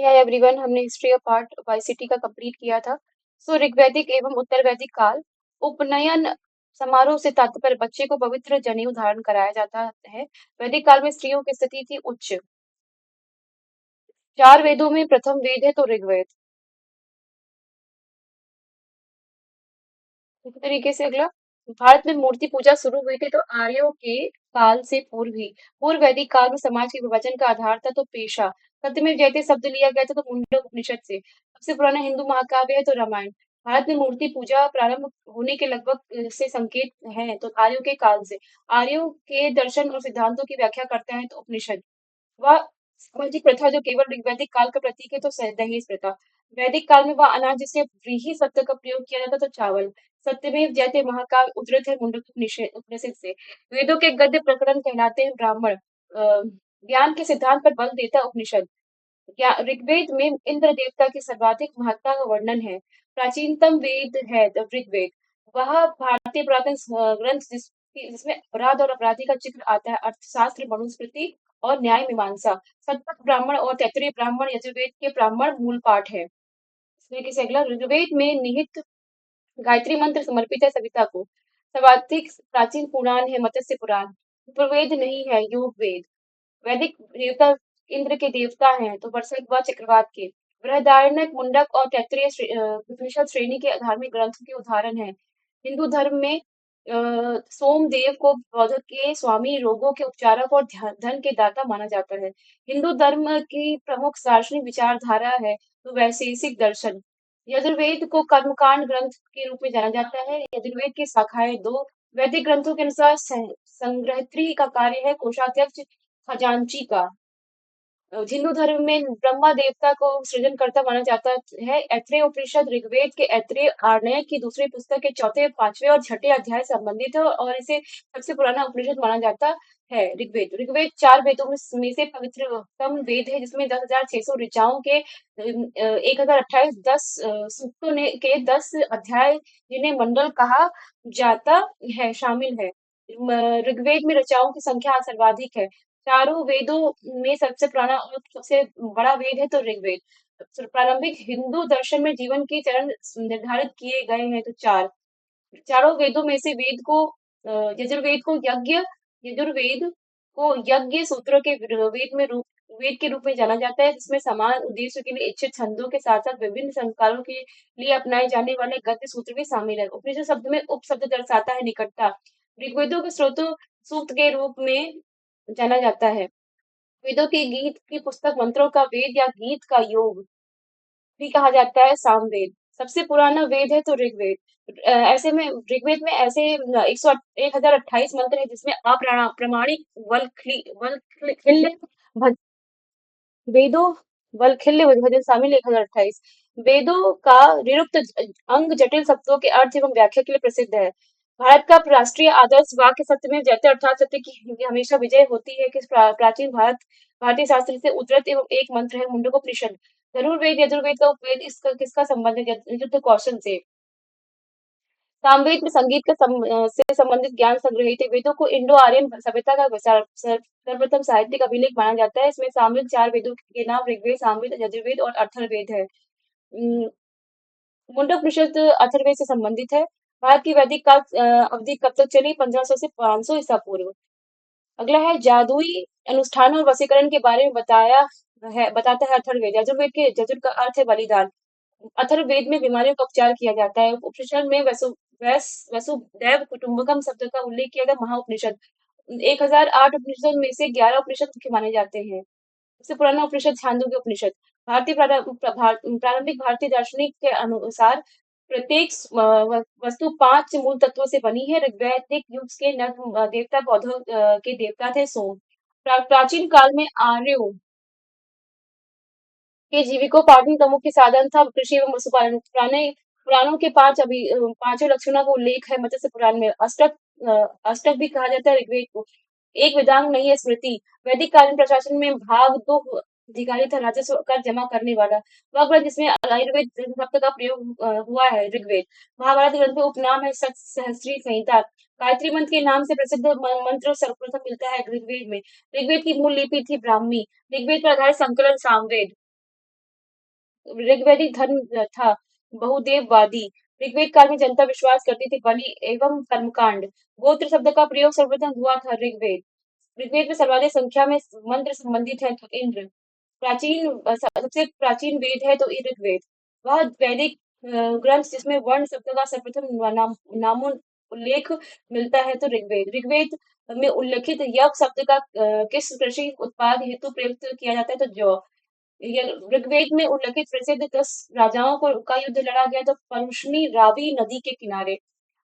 या एवरीवन, हमने history of art YCT का कंप्लीट किया था। सो ऋग्वैदिक एवं उत्तर वैदिक काल। उपनयन समारोह से तात्पर्य बच्चे को पवित्र जनेऊ धारण कराया जाता है। वैदिक काल में स्त्रियों की स्थिति थी उच्च। चार वेदों में प्रथम वेद है तो ऋग्वेद। इसी तरीके से अगला, भारत में मूर्ति पूजा शुरू हुई थी तो आर्यों के काल से पूर्व ही। पूर्व वैदिक काल में समाज के विभाजन का आधार था तो पेशा। सत्यमेव जयते शब्द लिया गया था तो मुंडक उपनिषद से। सबसे पुराना हिंदू महाकाव्य है तो रामायण। भारत में मूर्ति पूजा प्रारंभ होने के लगभग से संकेत हैं तो आर्यों के काल से। आर्यों के दर्शन और सिद्धांतों की व्याख्या करते हैं तो उपनिषद। वह सामाजिक प्रथा जो केवल वैदिक काल का प्रतीक है तो दहेज प्रथा। वैदिक काल में वह अनाज जिससे व्रीहि शब्द का प्रयोग किया जाता तो चावल। सत्यमेव जयते महाकाव्य उद्धृत है मुंडक उपनिषद से। वेदों के गद्य प्रकरण कहलाते हैं ब्राह्मण। ज्ञान के सिद्धांत पर बल देता उपनिषद। ऋग्वेद में इंद्र देवता की सर्वाधिक महत्ता का वर्णन है। प्राचीनतम वेद है द ऋग्वेद। वह भारतीय पुरातन ग्रंथ जिसमें अपराध और अपराधी का चित्र आता है। अर्थशास्त्र, मनुस्मृति और न्याय मीमांसा। शतपथ ब्राह्मण और तैत्तिरीय ब्राह्मण यजुर्वेद के ब्राह्मण मूल पाठ है। इसमें किसी अगला, ऋग्वेद में निहित गायत्री मंत्र समर्पित है सविता को। सर्वाधिक प्राचीन पुराण है मत्स्य पुराण। उपवेद नहीं है योग वेद। वैदिक देवता इंद्र के देवता हैं तो वर्षक व चक्रवात के। बृहदारण्यक, मुंडक और तैत्तिरीय उपनिषद श्रेणी के धार्मिक ग्रंथों के उदाहरण हैं। हिंदू धर्म में सोमदेव को पौधों के स्वामी, रोगों के उपचारक और धन के दाता माना जाता है। हिंदू धर्म की प्रमुख दार्शनिक विचारधारा है तो वैशेषिक दर्शन। यजुर्वेद को कर्मकांड ग्रंथ के रूप में जाना जाता है। यजुर्वेद की शाखाएं दो। वैदिक ग्रंथों के अनुसार संग्रहित्री का कार्य है कोषाध्यक्ष खजांची का। हिंदू धर्म में ब्रह्मा देवता को सृजनकर्ता माना जाता है। ऐत्रेय उपनिषद ऋग्वेद के ऐत्रेय आर्णय की दूसरी पुस्तक के चौथे, पांचवें और छठे अध्याय से संबंधित है और इसे सबसे पुराना उपनिषद माना जाता है। ऋग्वेद ऋग्वेद चार वेदों में से पवित्रतम वेद है जिसमें 10,600 ऋचाओं के 1,028 10 सूक्तों ने के 10 अध्याय जिन्हें मंडल कहा जाता है शामिल है। ऋग्वेद में ऋचाओं की संख्या सर्वाधिक है। चारों वेदों में सबसे पुराना और सबसे बड़ा वेद है तो ऋग्वेद। प्रारंभिक हिंदू दर्शन में जीवन के चरण निर्धारित किए गए हैं तो चार। चारों वेदों में से यजुर्वेद को यज्ञ सूत्रों के वेद के रूप में जाना जाता है जिसमें समान उद्देश्य के लिए इच्छित छंदों के साथ साथ विभिन्न संस्कारों के लिए अपनाए जाने वाले गद्य सूत्र भी शामिल है। उपनिषद शब्द में उप शब्द दर्शाता है निकटता। ऋग्वेदों के स्रोतों सूक्त के रूप में जाना जाता है। वेदों के गीत की पुस्तक मंत्रों का वेद या गीत का योग भी कहा जाता है सामवेद। सबसे पुराना वेद है तो ऋग्वेद। ऐसे में ऋग्वेद में ऐसे 1,028 मंत्र है जिसमें अप्रामाणिक वल्खिल्य वेदों वल्खिल्य भजन शामिल 1,028। वेदों का निरुक्त अंग जटिल शब्दों के अर्थ एवं व्याख्या के लिए प्रसिद्ध है। भारत का राष्ट्रीय आदर्श वाक्य सत्य में जयते अर्थात सत्य की हमेशा विजय होती है कि प्राचीन भारतीय शास्त्र से उद्धृत एवं एक मंत्र है मुंडकोपनिषद। धनुर्वेद यजुर्वेद का उपवेद इसका किसका संबंध है? युद्ध कौशल से। सामवेद में संगीत से संबंधित ज्ञान संग्रहित है। वेदों को इंडो आर्यन सभ्यता का सर्वप्रथम साहित्यिक अभिलेख माना जाता है। इसमें सामवेद चार वेदों के नाम ऋग्वेद, सामवेद, यजुर्वेद और अथर्ववेद है। मुंडकोपनिषद अथर्ववेद से संबंधित है। भारत की वैदिक काल अवधि कब तक चली? 1500 से 500 ईसा पूर्व। अगला है जादुई अनुष्ठानों और वशीकरण के बारे में बताता है अथर्ववेद। यजुर्वेद के यजुर का अर्थ है बलिदान। अथर्ववेद में बीमारियों का उपचार किया जाता है। उपनिषद में वसुदैव कुटुंबकम शब्द का उल्लेख किया गया। महाउपनिषद 1008 उपनिषद में से 11 उपनिषद मुख्य माने जाते हैं। सबसे पुराना उपनिषद छांदोग्य उपनिषद। प्रारंभिक भारतीय दार्शनिक के अनुसार प्रत्येक वस्तु पांच मूल तत्वों से बनी है। ऋग्वैदिक युग के नर देवता पौधों के देवता थे सोम। प्राचीन काल में आर्यों के जीविकोपार्जन का मुख्य साधन था कृषि एवं पशुपालन। पुराणों के पांचों लक्षणों का उल्लेख है मत्स्य पुराण में। अष्टक भी कहा जाता है ऋग्वेद को। एक वेदांग नहीं है स्मृति। वैदिक कालीन प्रशासन में भाग दो अधिकारी था राजस्व कर जमा करने वाला। वह ग्रंथ जिसमें आयुर्वेद शब्द का प्रयोग हुआ है ऋग्वेद। महाभारत ग्रंथ का उपनाम है सहस्त्री संहिता। गायत्री मंत्र के नाम से प्रसिद्ध मंत्र सर्वप्रथम मिलता है ऋग्वेद में। ऋग्वेद की मूल लिपि थी ब्राह्मी। ऋग्वेद पर आधारित संकलन सामवेद। ऋग्वैदिक धर्म था बहुदेववादी। ऋग्वेद काल में जनता विश्वास करती थी बलि एवं कर्मकांड। गोत्र शब्द का प्रयोग सर्वप्रथम हुआ था ऋग्वेद। ऋग्वेद में सर्वाधिक संख्या में मंत्र संबंधित है तो इंद्र। सबसे प्राचीन वेद है तो ऋग्वेद। वह वैदिक ग्रंथ जिसमें वर्ण शब्द का सर्वप्रथम नामो उल्लेख मिलता है तो ऋग्वेद। ऋग्वेद में उल्लेखित यज्ञ शब्द का किस कृषि उत्पाद हेतु प्रयुक्त किया जाता है तो जौ। ऋग्वेद में उल्लेखित प्रसिद्ध 10 राजाओं का युद्ध लड़ा गया तो परुष्णी रावी नदी के किनारे।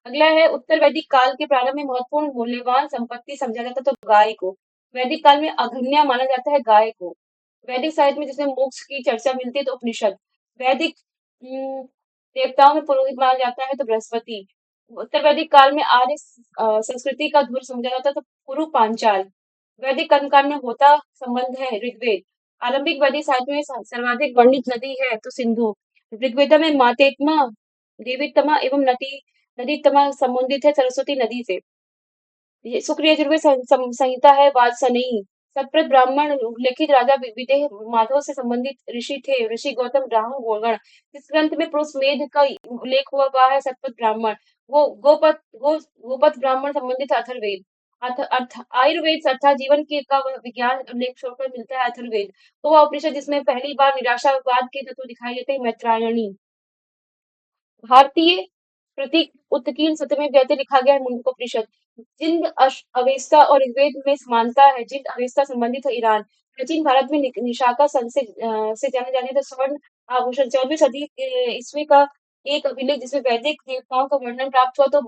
अगला है उत्तर वैदिक काल के प्रारंभ में महत्वपूर्ण मूल्यवान संपत्ति समझा जाता तो गाय को। वैदिक काल में अघन्या माना जाता है गाय को। वैदिक साहित्य में जिसमें मोक्ष की चर्चा मिलती है तो उपनिषद। वैदिक देवताओं में पुरोहित माना जाता है तो बृहस्पति। उत्तर वैदिक काल में आर्य संस्कृति का धुर समझा जाता तो कुरु पांचाल। वैदिक कर्मकांड में होता संबंध है ऋग्वेद। आरंभिक वैदिक साहित्य में सर्वाधिक वर्णित नदी है तो सिंधु। ऋग्वेद में मातेत्मा देवीतमा एवं नदीतमा संबंधित है सरस्वती नदी से। ये शुक्र यजुर्वेद संहिता है वाजसनेयी। सतप्रथ ब्राह्मण उल्लेखित राजा विदेह माधव से संबंधित ऋषि थे ऋषि गौतम राहु गोगण। इस ग्रंथ में पुरुष मेध का उल्लेख हुआ है सतपथ ब्राह्मण। गोपथ ब्राह्मण संबंधित है अथर्ववेद। आयुर्वेद अर्थात जीवन के का विज्ञान उल्लेख छोड़कर मिलता है अथर्ववेद। तो वह उपनिषद जिसमें पहली बार निराशावाद के तत्व दिखाई देते हैं मैत्रायणी। भारतीय प्रतीक उत्कीर्ण सत्र में वैसे लिखा गया है मुंडकोपनिषद। अवेस्ता और ऋग्वेद में समानता है। जिंद अवेस्ता संबंधित है ईरान। प्राचीन भारत में निशाका सन से जाने जाने तो स्वर्ण आभूषण 14वीं सदी ईस्वी का एक अभिलेख जिसमें वैदिक देवताओं का वर्णन प्राप्त हुआ तो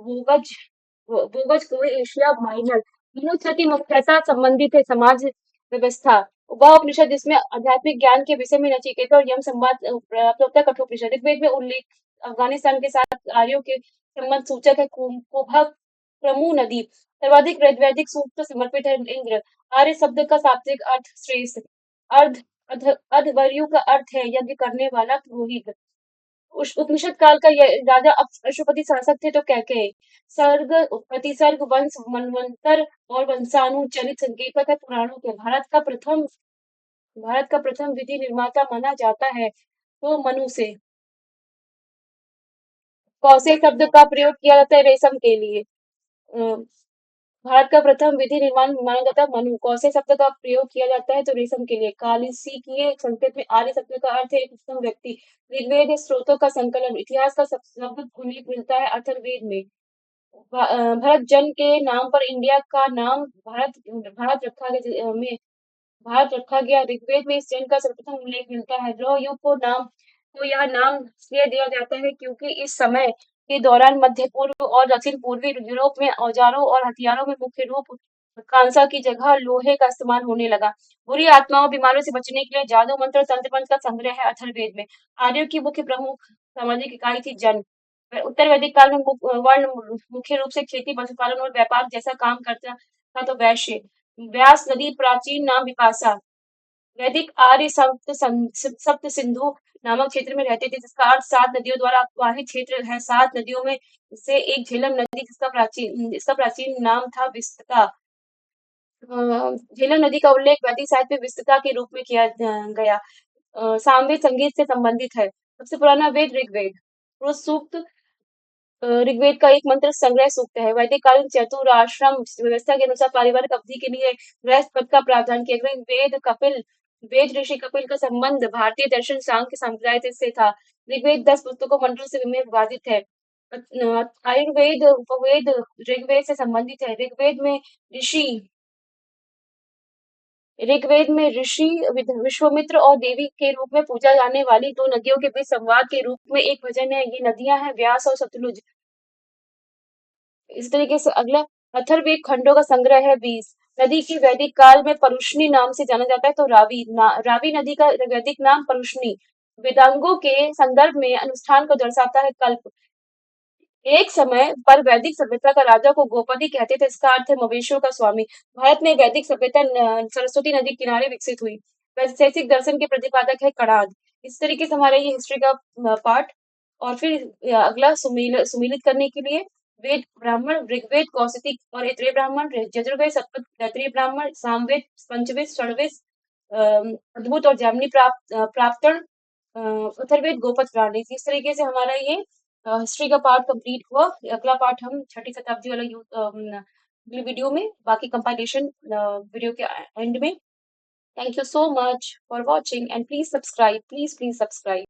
बोगज को एशिया माइनर। मनुस्मृति मुख्यतः संबंधित है समाज व्यवस्था। वह उपनिषद जिसमें आध्यात्मिक ज्ञान के विषय में नचिकेता और यम संवाद प्राप्त होता है कठोपनिषद। ऋग्वेद में उल्लेख अफगानिस्तान के साथ आर्यों के संबंध सूचक है कुभा क्रमु नदी। सर्वाधिक वैदिक सूक्त समर्पित है इंद्र। आर्य शब्द का शाब्दिक अर्थ श्रेष्ठ। अर्ध अधवर्यु का अर्थ है यज्ञ करने वाला पुरोहित। उपनिषद काल का राजा अश्वपति शासक थे तो कैकेयी। सर्ग प्रतिसर्ग वंश मनवंतर और वंशानुचरित संकेतक है पुराणों के। भारत का प्रथम विधि निर्माता माना जाता है तो मनु से। कौशे शब्द का प्रयोग किया जाता है रेशम के लिए। भारत का प्रथम विधि निर्माण माना जाता है मनु। कौशे शब्द का प्रयोग किया जाता है तो रेशम के लिए। कालिसीकीय संकेत में आर्य शब्द का अर्थ है एक उत्तम व्यक्ति। ऋग्वेद स्रोतों का संकलन। इतिहास का शब्द उल्लेख मिलता है अथर्ववेद में। भरत जन के नाम पर इंडिया का नाम भारत रखा गया। ऋग्वेद में इस जन का सर्वप्रथम उल्लेख मिलता है। लौह युग को यह नाम इसलिए दिया जाता है क्योंकि इस समय के दौरान मध्य पूर्व और दक्षिण पूर्वी यूरोप में औजारों और हथियारों में मुख्य रूप कांसा की जगह लोहे का इस्तेमाल होने लगा। बुरी आत्माओं बीमारियों से बचने के लिए जादू मंत्र और तंत्र मंत्र का संग्रह है अथर्ववेद में। आर्यों की मुख्य प्रमुख सामाजिक इकाई थी जन। उत्तर वैदिक काल में वर्ण मुख्य रूप से खेती पशुपालन और व्यापार जैसा काम करता था तो वैश्य। व्यास नदी प्राचीन नाम विपाशा। वैदिक आर्य सप्त सिंधु नामक क्षेत्र में रहते थे जिसका अर्थ 7 नदियों द्वारा अवाहित क्षेत्र है। 7 नदियों में से एक झेलम नदी जिसका प्राचीन नाम था विस्तृता। झेलम नदी का उल्लेख वैदिक साहित्य में विस्तृता के रूप में किया गया। सामवेद संगीत से संबंधित है। सबसे पुराना वेद ऋग्वेद। पुरुष सूक्त ऋग्वेद का एक मंत्र संग्रह सूक्त है। वैदिक काल में चतुराश्रम व्यवस्था के अनुसार पारिवारिक अवधि के लिए गृहस्थ पद का प्रावधान किया गया। वेद ऋषि कपिल का संबंध भारतीय दर्शन सांख्य संप्रदाय से था। ऋग्वेद 10 पुस्तकों मंडलों से में विभाजित है। आयुर्वेद उपवेद ऋग्वेद से संबंधित है। ऋग्वेद में ऋषि विश्वामित्र और देवी के रूप में पूजा जाने वाली 2 नदियों के बीच संवाद के रूप में एक भजन है। ये नदियां हैं व्यास और सतलुज। इस तरीके से अगला अथर्ववेद खंडों का संग्रह है 20। नदी की वैदिक काल में परुष्णी नाम से जाना जाता है तो रावी नदी का वैदिक नाम परुष्णी। वेदांगों के संदर्भ में अनुष्ठान को दर्शाता है कल्प। एक समय पर वैदिक सभ्यता का राजा को गोपति कहते थे। इसका अर्थ है मवेशियों का स्वामी। भारत में वैदिक सभ्यता सरस्वती नदी किनारे विकसित हुई। वैशेषिक दर्शन के प्रतिपादक है कणाद। इस तरीके से हमारे ये हिस्ट्री का पार्ट। और फिर अगला सुमीलित करने के लिए वेद ब्राह्मण ऋग्वेद कौशिक और ऐत्रेय ब्राह्मण यजुर्वेद सतपथ तैत्तिरीय ब्राह्मण सामवेद पंचवेद षडवेद अद्भुत और जैमिनी प्राप्तन अथर्ववेद गोपद पुराण। इस तरीके से हमारा ये हिस्ट्री का पार्ट कंप्लीट हुआ। अगला पार्ट हम छठी शताब्दी वाला अगले वीडियो में, बाकी कंपाइलेशन वीडियो के एंड में। Thank you so much for watching and please subscribe. Please subscribe.